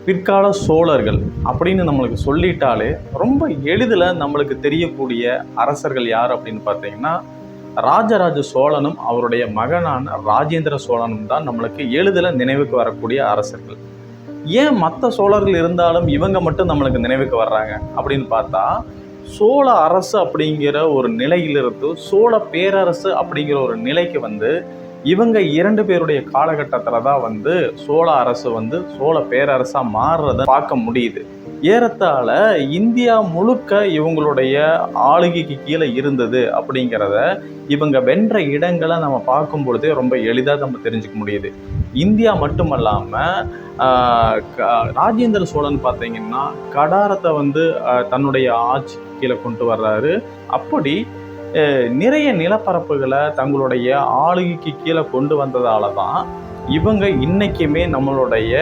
பிற்கால சோழர்கள் அப்படின்னு நம்மளுக்கு சொல்லிட்டாலே ரொம்ப எளிதில் நம்மளுக்கு தெரியக்கூடிய அரசர்கள் யார் அப்படின்னு பார்த்தீங்கன்னா ராஜராஜ சோழனும் அவருடைய மகனான ராஜேந்திர சோழனும் தான் நம்மளுக்கு எளிதில் நினைவுக்கு வரக்கூடிய அரசர்கள். ஏன் மற்ற சோழர்கள் இருந்தாலும் இவங்க மட்டும் நம்மளுக்கு நினைவுக்கு வர்றாங்க அப்படின்னு பார்த்தா, சோழ அரசு அப்படிங்கிற ஒரு நிலையிலிருந்து சோழ பேரரசு அப்படிங்கிற ஒரு நிலைக்கு இவங்க 2 பேருடைய காலகட்டத்தில் தான் சோழ அரசு சோழ பேரரசாக மாறுறத பார்க்க முடியுது. ஏறத்தாழ இந்தியா முழுக்க இவங்களுடைய ஆளுகைக்கு கீழே இருந்தது அப்படிங்கிறத இவங்க வென்ற இடங்களை நம்ம பார்க்கும் பொழுதே ரொம்ப எளிதாக நம்ம தெரிஞ்சுக்க முடியுது. இந்தியா மட்டுமல்லாமல் ராஜேந்திர சோழன் பார்த்தீங்கன்னா கடாரத்தை தன்னுடைய ஆட்சி கீழே கொண்டு வர்றாரு. அப்படி நிறைய நிலப்பரப்புகளை தங்களுடைய ஆளுகைக்கு கீழே கொண்டு வந்ததால தான் இவங்க இன்னைக்குமே நம்மளுடைய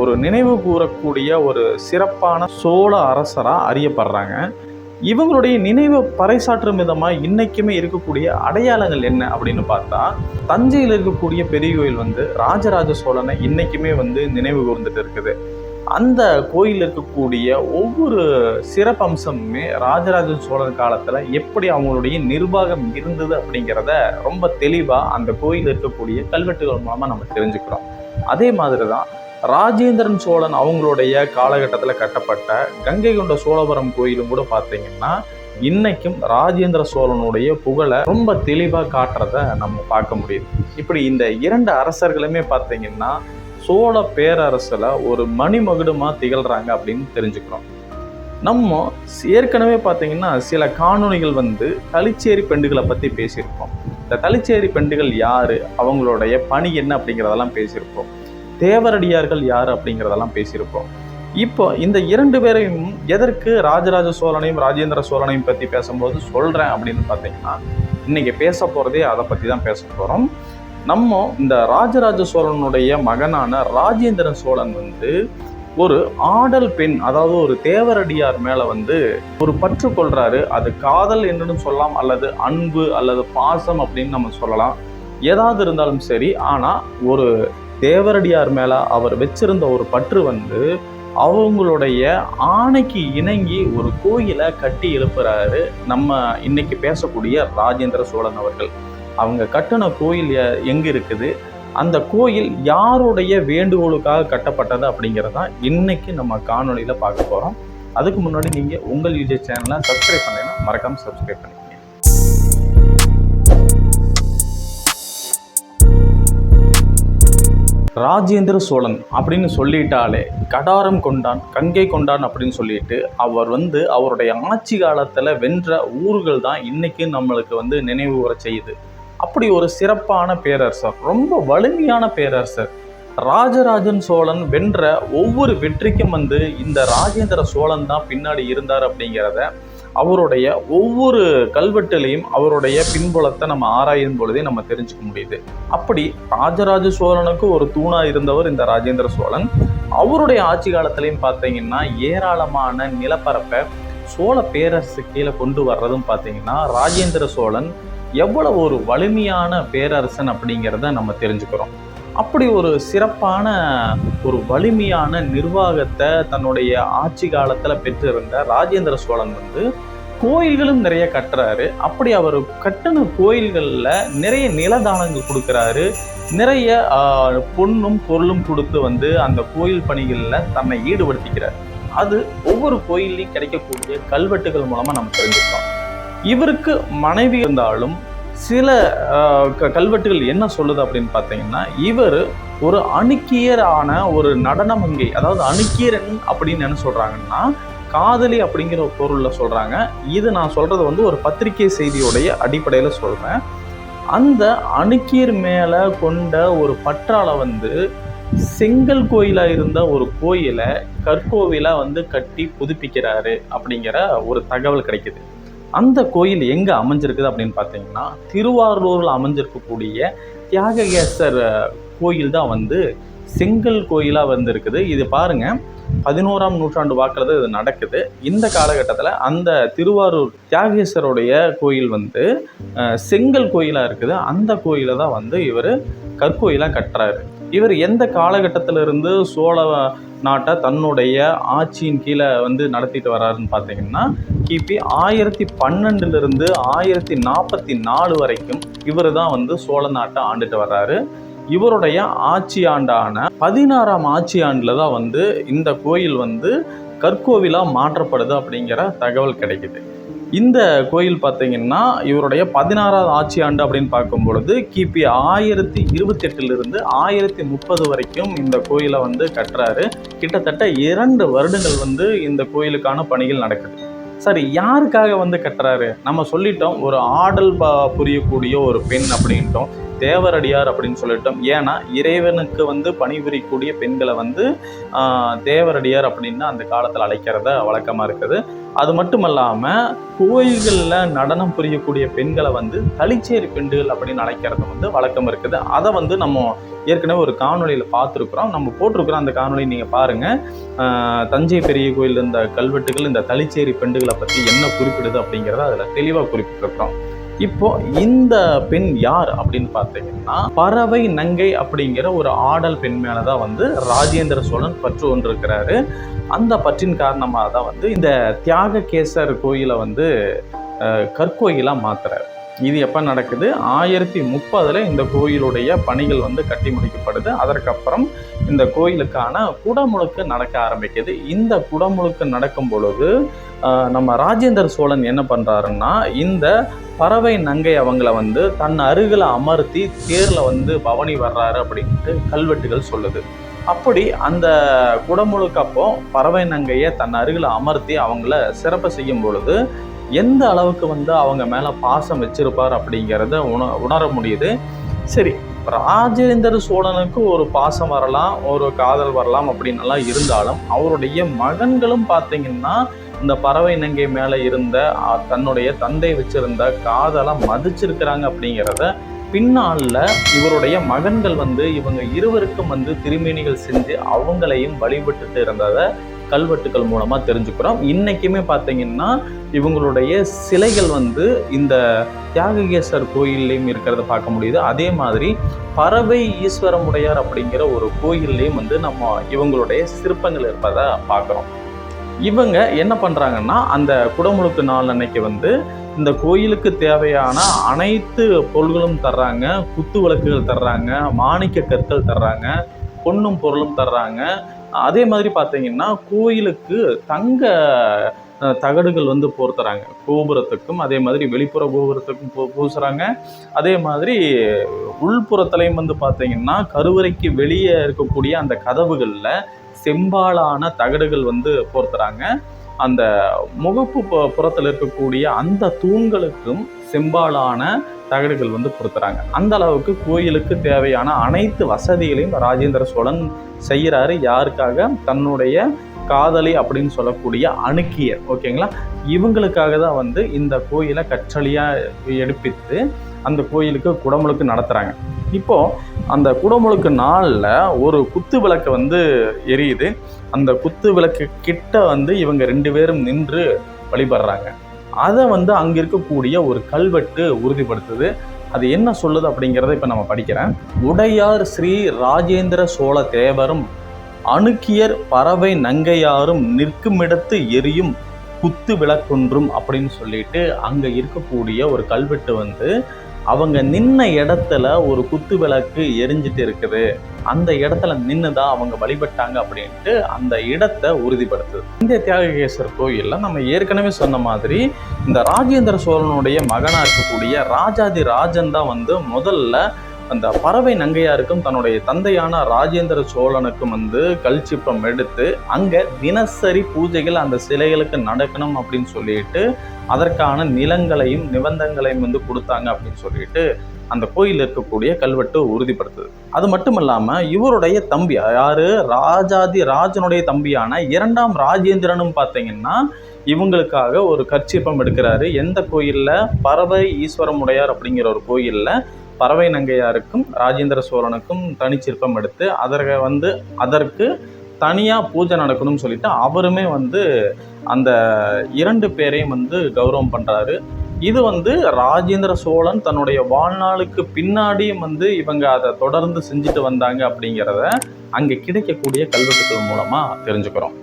ஒரு நினைவு கூறக்கூடிய ஒரு சிறப்பான சோழ அரசராக அறியப்படுறாங்க. இவங்களுடைய நினைவு பறைசாற்றும் விதமாக இன்னைக்குமே இருக்கக்கூடிய அடையாளங்கள் என்ன அப்படின்னு பார்த்தா, தஞ்சையில் இருக்கக்கூடிய பெரிய கோயில் ராஜராஜ சோழனை இன்னைக்குமே நினைவு கூர்ந்துட்டு இருக்குது. அந்த கோயில் இருக்கக்கூடிய ஒவ்வொரு சிறப்பம்சமுமே ராஜராஜ சோழன் காலத்தில் எப்படி அவங்களுடைய நிர்வாகம் இருந்தது அப்படிங்கிறத ரொம்ப தெளிவாக அந்த கோயில் இருக்கக்கூடிய கல்வெட்டுகள் மூலமாக நம்ம தெரிஞ்சுக்கிறோம். அதே மாதிரி தான் ராஜேந்திரன் சோழன் அவங்களுடைய காலகட்டத்தில் கட்டப்பட்ட கங்கை கொண்ட சோழபுரம் கோயிலும் கூட பார்த்தீங்கன்னா இன்னைக்கும் ராஜேந்திர சோழனுடைய புகழை ரொம்ப தெளிவாக காட்டுறத நம்ம பார்க்க முடியுது. இப்படி இந்த 2 அரசர்களுமே பார்த்தீங்கன்னா சோழ பேரரசில் ஒரு மணிமகுடமாக திகழ்கிறாங்க அப்படின்னு தெரிஞ்சுக்கிறோம். நம்ம ஏற்கனவே பார்த்தீங்கன்னா சில காணொளிகள் தளிச்சேரி பெண்டுகளை பற்றி பேசியிருப்போம். இந்த தளிச்சேரி பெண்டுகள் யார், அவங்களுடைய பணி என்ன அப்படிங்கிறதெல்லாம் பேசியிருப்போம். தேவரடியார்கள் யார் அப்படிங்கிறதெல்லாம் பேசியிருப்போம். இப்போ இந்த 2 பேரையும் எதற்கு ராஜராஜ சோழனையும் ராஜேந்திர சோழனையும் பற்றி பேசும்போது சொல்கிறேன் அப்படின்னு பார்த்தீங்கன்னா, இன்றைக்கி பேச போகிறதே அதை பற்றி தான் பேச போகிறோம். நம்ம இந்த ராஜராஜ சோழனுடைய மகனான ராஜேந்திர சோழன் ஒரு ஆடல் பெண், அதாவது ஒரு தேவரடியார் மேலே ஒரு பற்று கொள்றாரு. அது காதல் என்று சொல்லலாம், அல்லது அன்பு அல்லது பாசம் அப்படின்னு நம்ம சொல்லலாம். ஏதாவது இருந்தாலும் சரி, ஆனால் ஒரு தேவரடியார் மேலே அவர் வச்சிருந்த ஒரு பற்று அவங்களுடைய ஆணைக்கு இணங்கி ஒரு கோயிலை கட்டி எழுப்புறாரு நம்ம இன்னைக்கு பேசக்கூடிய ராஜேந்திர சோழன் அவர்கள். அவங்க கட்டின கோயில் எங்கே இருக்குது, அந்த கோயில் யாருடைய வேண்டுகோளுக்காக கட்டப்பட்டது அப்படிங்கிறதான் இன்னைக்கு நம்ம காணொலியில் பார்க்க போகிறோம். அதுக்கு முன்னாடி நீங்கள் உங்கள் யூடியூப் சேனலை சப்ஸ்கிரைப் பண்ணீங்கன்னா மறக்காமல் சப்ஸ்கிரைப் பண்ணிக்கங்க. ராஜேந்திர சோழன் அப்படின்னு சொல்லிட்டாலே கடாரம் கொண்டான், கங்கை கொண்டான் அப்படின்னு சொல்லிட்டு அவர் அவருடைய ஆட்சி காலத்தில் வென்ற ஊர்கள் தான் இன்னைக்கு நம்மளுக்கு நினைவு கூற செய்யுது. அப்படி ஒரு சிறப்பான பேரரசர், ரொம்ப வலிமையான பேரரசர். ராஜராஜன் சோழன் வென்ற ஒவ்வொரு வெற்றிக்கும் இந்த ராஜேந்திர சோழன் தான் பின்னாடி இருந்தார் அப்படிங்கிறத அவருடைய ஒவ்வொரு கல்வெட்டுலையும் அவருடைய பின்புலத்தை நம்ம ஆராயும் பொழுதே நம்ம தெரிஞ்சுக்க முடியுது. அப்படி ராஜராஜ சோழனுக்கு ஒரு தூணா இருந்தவர் இந்த ராஜேந்திர சோழன். அவருடைய ஆட்சி காலத்திலையும் பார்த்தீங்கன்னா ஏராளமான நிலப்பரப்பை சோழ பேரரசு கீழே கொண்டு வர்றதும் பார்த்தீங்கன்னா ராஜேந்திர சோழன் எவ்வளவு ஒரு வலிமையான பேரரசன் அப்படிங்கிறத நம்ம தெரிஞ்சுக்கிறோம். அப்படி ஒரு சிறப்பான ஒரு வலிமையான நிர்வாகத்தை தன்னுடைய ஆட்சி காலத்தில் பெற்றிருந்த ராஜேந்திர சோழன் கோயில்களும் நிறைய கட்டுறாரு. அப்படி அவர் கட்டின கோயில்களில் நிறைய நிலதானங்கள் கொடுக்குறாரு. நிறைய பொண்ணும் பொருளும் கொடுத்து அந்த கோயில் பணிகளில் தன்னை ஈடுபடுத்திக்கிறார். அது ஒவ்வொரு கோயிலையும் கிடைக்கக்கூடிய கல்வெட்டுகள் மூலமாக நம்ம தெரிஞ்சுக்கிறோம். இவருக்கு மனைவி இருந்தாலும் சில கல்வெட்டுகள் என்ன சொல்லுது அப்படின்னு பார்த்தீங்கன்னா, இவர் ஒரு அணுக்கியரான ஒரு நடனமங்கை, அதாவது அணுக்கியரன் அப்படின்னு என்ன சொல்கிறாங்கன்னா காதலி அப்படிங்கிற ஒரு பொருளில் சொல்கிறாங்க. இது நான் சொல்கிறது ஒரு பத்திரிகை செய்தியோடைய அடிப்படையில் சொல்கிறேன். அந்த அணுக்கியர் மேலே கொண்ட ஒரு பற்றால செங்கல் கோயிலாக இருந்த ஒரு கோயிலை கற்கோவிலாக கட்டி புதுப்பிக்கிறாரு அப்படிங்கிற ஒரு தகவல் கிடைக்குது. அந்த கோயில் எங்கே அமைஞ்சிருக்குது அப்படின்னு பார்த்தீங்கன்னா திருவாரூரில் அமைஞ்சிருக்கக்கூடிய தியாகேசர் கோயில் தான் செங்கல் கோயிலாக இருக்குது. இது பாருங்கள், 11ஆம் நூற்றாண்டு வாக்கில் இது நடக்குது. இந்த காலகட்டத்தில் அந்த திருவாரூர் தியாகேசருடைய கோயில் செங்கல் கோயிலாக இருக்குது. அந்த கோயிலை தான் இவர் கற்கோயிலாக கட்டுறாரு. இவர் எந்த காலகட்டத்திலிருந்து சோழ நாட்டை தன்னுடைய ஆட்சியின் கீழே வந்து நடத்திட்டு வர்றாருன்னு பார்த்தீங்கன்னா கிபி 1012 1044 வரைக்கும் இவர் தான் வந்து சோழ நாட்டை ஆண்டுட்டு வர்றாரு. இவருடைய ஆட்சி ஆண்டான 16ஆம் ஆட்சி ஆண்டில் தான் வந்து இந்த கோயில் வந்து கற்கோவிலாக மாற்றப்படுது அப்படிங்கிற தகவல் கிடைக்குது. இந்த கோயில் பார்த்தீங்கன்னா இவருடைய 16ஆவது ஆட்சி ஆண்டு அப்படின்னு பார்க்கும் பொழுது கிபி 1028 1030 வரைக்கும் இந்த கோயிலை வந்து கட்டுறாரு. கிட்டத்தட்ட 2 வருடங்கள் வந்து இந்த கோயிலுக்கான பணிகள் நடக்குது. சரி, யாருக்காக வந்து கட்டுறாரு? நம்ம சொல்லிட்டோம், ஒரு ஆடல் புரியக்கூடிய ஒரு பெண் அப்படின்ட்டோம், தேவரடியார் அப்படின்னு சொல்லிட்டோம். ஏன்னா இறைவனுக்கு வந்து பணிபுரியக்கூடிய பெண்களை வந்து தேவரடியார் அப்படின்னு அந்த காலத்தில் அழைக்கிறத வழக்கமாக இருக்குது. அது மட்டும் இல்லாமல் கோயில்களில் நடனம் புரியக்கூடிய பெண்களை வந்து தளிச்சேரி பெண்கள் அப்படின்னு அழைக்கிறது வந்து வழக்கம் இருக்குது. அதை வந்து நம்ம ஏற்கனவே ஒரு காணொலியில் பார்த்துருக்குறோம், நம்ம போட்டிருக்கிறோம். அந்த காணொலி நீங்கள் பாருங்கள். தஞ்சை பெரிய கோயில் இந்த கல்வெட்டுகள் இந்த தளிச்சேரி பெண்களை பற்றி என்ன குறிப்பிடுது அப்படிங்கிறத அதில் தெளிவாக குறிப்பிட்டிருக்கிறோம். இப்போ இந்த பெண் யார் அப்படின்னு பார்த்தீங்கன்னா பறவை நங்கை அப்படிங்கிற ஒரு ஆடல் பெண் மேலதான் வந்து ராஜேந்திர சோழன் பற்று கொண்டிருக்கிறாரு. அந்த பற்றின் காரணமாக தான் வந்து இந்த தியாககேசர் கோயிலை வந்து கற்கோயிலாக மாத்துறாரு. இது எப்போ நடக்குது? 1030 இந்த கோயிலுடைய பணிகள் வந்து கட்டி முடிக்கப்படுது. அதற்கப்புறம் இந்த கோயிலுக்கான குடமுழுக்கு நடக்க ஆரம்பிக்குது. இந்த குடமுழுக்கு நடக்கும் பொழுது நம்ம ராஜேந்திர சோழன் என்ன பண்ணுறாருன்னா இந்த பறவை நங்கை அவங்கள வந்து தன் அருகில் அமர்த்தி தேரில் வந்து பவனி வர்றாரு அப்படின்ட்டு கல்வெட்டுகள் சொல்லுது. அப்படி அந்த குடமுழுக்கப்போ பறவை நங்கையை தன் அருகில் அமர்த்தி அவங்கள சிறப்பு செய்யும் பொழுது எந்த அளவுக்கு வந்து அவங்க மேலே பாசம் வச்சிருப்பார் அப்படிங்கிறத உணர முடியுது. சரி, ராஜேந்திர சோழனுக்கு ஒரு பாசம் வரலாம், ஒரு காதல் வரலாம் அப்படின்னலாம் இருந்தாலும் அவருடைய மகன்களும் பார்த்தீங்கன்னா இந்த பறவை நங்கை மேலே இருந்த தன்னுடைய தந்தை வச்சிருந்த காதலை மதிச்சிருக்கிறாங்க அப்படிங்கிறத பின்னால இவருடைய மகன்கள் வந்து இவங்க இருவருக்கும் வந்து திருமேனிகள் செஞ்சு அவங்களையும் வழிபட்டுட்டு இருந்ததை கல்வெட்டுக்கள் மூலமாக தெரிஞ்சுக்கிறோம். இன்றைக்குமே பார்த்தீங்கன்னா இவங்களுடைய சிலைகள் வந்து இந்த தியாககேசர் கோயில்லையும் இருக்கிறத பார்க்க முடியுது. அதே மாதிரி பறவை ஈஸ்வரமுடையார் அப்படிங்கிற ஒரு கோயில்லையும் வந்து நம்ம இவங்களுடைய சிற்பங்கள் இருப்பதை பார்க்குறோம். இவங்க என்ன பண்ணுறாங்கன்னா அந்த குடமுழுக்கு நாள் அன்னைக்கு வந்து இந்த கோயிலுக்கு தேவையான அனைத்து பொருள்களும் தர்றாங்க. குத்து விளக்குகள் தர்றாங்க, மாணிக்க கற்கள் தர்றாங்க, பொன்னும் பொருளும் தர்றாங்க. அதே மாதிரி பார்த்தீங்கன்னா கோயிலுக்கு தங்க தகடுகள் வந்து போர்த்துறாங்க. கோபுரத்துக்கும் அதே மாதிரி வெளிப்புற கோபுரத்துக்கும் பூசுறாங்க. அதே மாதிரி உள்புறத்துலையும் வந்து பார்த்தீங்கன்னா கருவறைக்கு வெளியே இருக்கக்கூடிய அந்த கதவுகளில் செம்பாலான தகடுகள் வந்து போர்த்துறாங்க. அந்த முகப்பு புறத்தில் இருக்கக்கூடிய அந்த தூண்களுக்கும் செம்பாலான தகடுகள் வந்து பொறுத்துறாங்க. அந்த அளவுக்கு கோயிலுக்கு தேவையான அனைத்து வசதிகளையும் ராஜேந்திர சோழன் செய்கிறாரு. யாருக்காக? தன்னுடைய காதலி அப்படின்னு சொல்லக்கூடிய அணுக்கியர், ஓகேங்களா, இவங்களுக்காக தான் வந்து இந்த கோயிலை கற்றளியாக எடுப்பித்து அந்த கோயிலுக்கு குடமுழுக்கு நடத்துகிறாங்க. இப்போது அந்த குடமுழுக்கு நாளில் ஒரு குத்து விளக்கு வந்து எரியுது. அந்த குத்து விளக்கு கிட்ட வந்து இவங்க 2 பேரும் நின்று வழிபடுறாங்க. அதை வந்து அங்கே இருக்கக்கூடிய ஒரு கல்வெட்டு உறுதிப்படுத்துது. அது என்ன சொல்லுது அப்படிங்கிறத இப்போ நம்ம படிக்கிறேன். உடையார் ஸ்ரீ ராஜேந்திர சோழ தேவரும் அணுக்கியர் பறவை நங்கையாரும் நிற்குமிடத்து எரியும் குத்து விளக்கொன்றும் அப்படின்னு சொல்லிட்டு அங்கே இருக்கக்கூடிய ஒரு கல்வெட்டு வந்து அவங்க நின்ன இடத்துல ஒரு குத்து விளக்கு எரிஞ்சிட்டு இருக்குது, அந்த இடத்துல நின்றுதான் அவங்க வழிபட்டாங்க அப்படின்ட்டு அந்த இடத்தை உறுதிப்படுத்துது. இந்த தியாககேசர் கோயிலில் நம்ம ஏற்கனவே சொன்ன மாதிரி இந்த ராஜேந்திர சோழனுடைய மகனாக இருக்கக்கூடிய ராஜாதி ராஜன் தான் வந்து முதல்ல அந்த பறவை நங்கையாருக்கும் தன்னுடைய தந்தையான ராஜேந்திர சோழனுக்கும் வந்து கல்சிப்பம் எடுத்து அங்கே தினசரி பூஜைகள் அந்த சிலைகளுக்கு நடக்கணும் அப்படின்னு சொல்லிட்டு அதற்கான நிலங்களையும் நிபந்தங்களையும் வந்து கொடுத்தாங்க அப்படின்னு சொல்லிட்டு அந்த கோயில் இருக்கக்கூடிய கல்வெட்டு உறுதிப்படுத்துது. அது மட்டும் இல்லாமல் இவருடைய தம்பி யாரு, ராஜாதி ராஜனுடைய தம்பியான 2ஆம் ராஜேந்திரனும் பார்த்தீங்கன்னா இவங்களுக்காக ஒரு கற்சிற்பம் எடுக்கிறாரு. எந்த கோயிலில்? பறவை ஈஸ்வரமுடையார் அப்படிங்கிற ஒரு கோயிலில் பறவை நங்கையாருக்கும் ராஜேந்திர சோழனுக்கும் தனிச்சிற்பம் எடுத்து அதற்கு தனியாக பூஜை நடக்கணும்னு சொல்லிட்டு அவருமே வந்து அந்த 2 பேரையும் வந்து கௌரவம் பண்ணுறாரு. இது ராஜேந்திர சோழன் தன்னுடைய வாழ்நாளுக்கு பின்னாடியும் இவங்க அதை தொடர்ந்து செஞ்சுட்டு வந்தாங்க அப்படிங்கிறத அங்கே கிடைக்கக்கூடிய கல்வெட்டுகள் மூலமாக தெரிஞ்சுக்கிறோம்.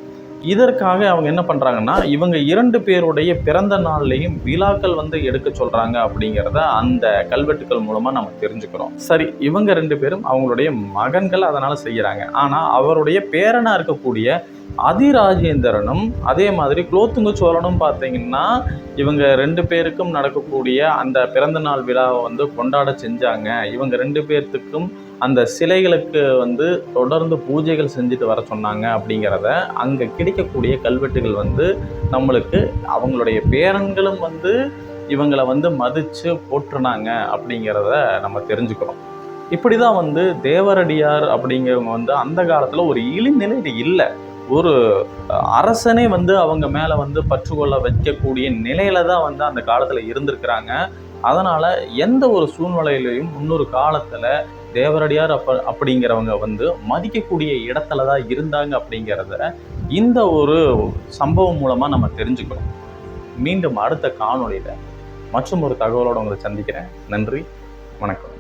இதற்காக அவங்க என்ன பண்ணுறாங்கன்னா, இவங்க 2 பேருடைய பிறந்த நாள்லையும் விழாக்கள் எடுக்க சொல்கிறாங்க அப்படிங்கிறத அந்த கல்வெட்டுக்கள் மூலமாக நம்ம தெரிஞ்சுக்கிறோம். சரி, இவங்க 2 பேரும் அவங்களுடைய மகன்கள் அதனால் செய்கிறாங்க. ஆனால் அவருடைய பேரனாக இருக்கக்கூடிய அதிராஜேந்திரனும் அதே மாதிரி குலோத்துங்க சோழனும் பார்த்தீங்கன்னா இவங்க 2 பேருக்கும் நடக்கக்கூடிய அந்த பிறந்த நாள் விழாவை கொண்டாட செஞ்சாங்க. இவங்க 2 பேர்த்துக்கும் அந்த சிலைகளுக்கு தொடர்ந்து பூஜைகள் செஞ்சுட்டு வர சொன்னாங்க அப்படிங்கிறத அங்கே கிடைக்கக்கூடிய கல்வெட்டுகள் நம்மளுக்கு அவங்களுடைய பேரன்களும் இவங்களை மதித்து போற்றுனாங்க அப்படிங்கிறத நம்ம தெரிஞ்சுக்கிறோம். இப்படி தான் தேவரடியார் அப்படிங்கிறவங்க அந்த காலத்தில் ஒரு இழிநிலை இல்லை, ஒரு அரசனே அவங்க மேலே பற்றுக்கொள்ள வைக்கக்கூடிய நிலையில தான் அந்த காலத்தில் இருந்திருக்கிறாங்க. அதனால் எந்த ஒரு சூழ்நிலையிலையும் முன்னொரு காலத்தில் தேவரடியார் அப்படிங்கிறவங்க மதிக்கக்கூடிய இடத்துல தான் இருந்தாங்க அப்படிங்கிறத இந்த ஒரு சம்பவம் மூலமாக நம்ம தெரிஞ்சுக்கிறோம். மீண்டும் அடுத்த காணொளியில் மற்றும் ஒரு தகவலோடு உங்களை சந்திக்கிறேன். நன்றி, வணக்கம்.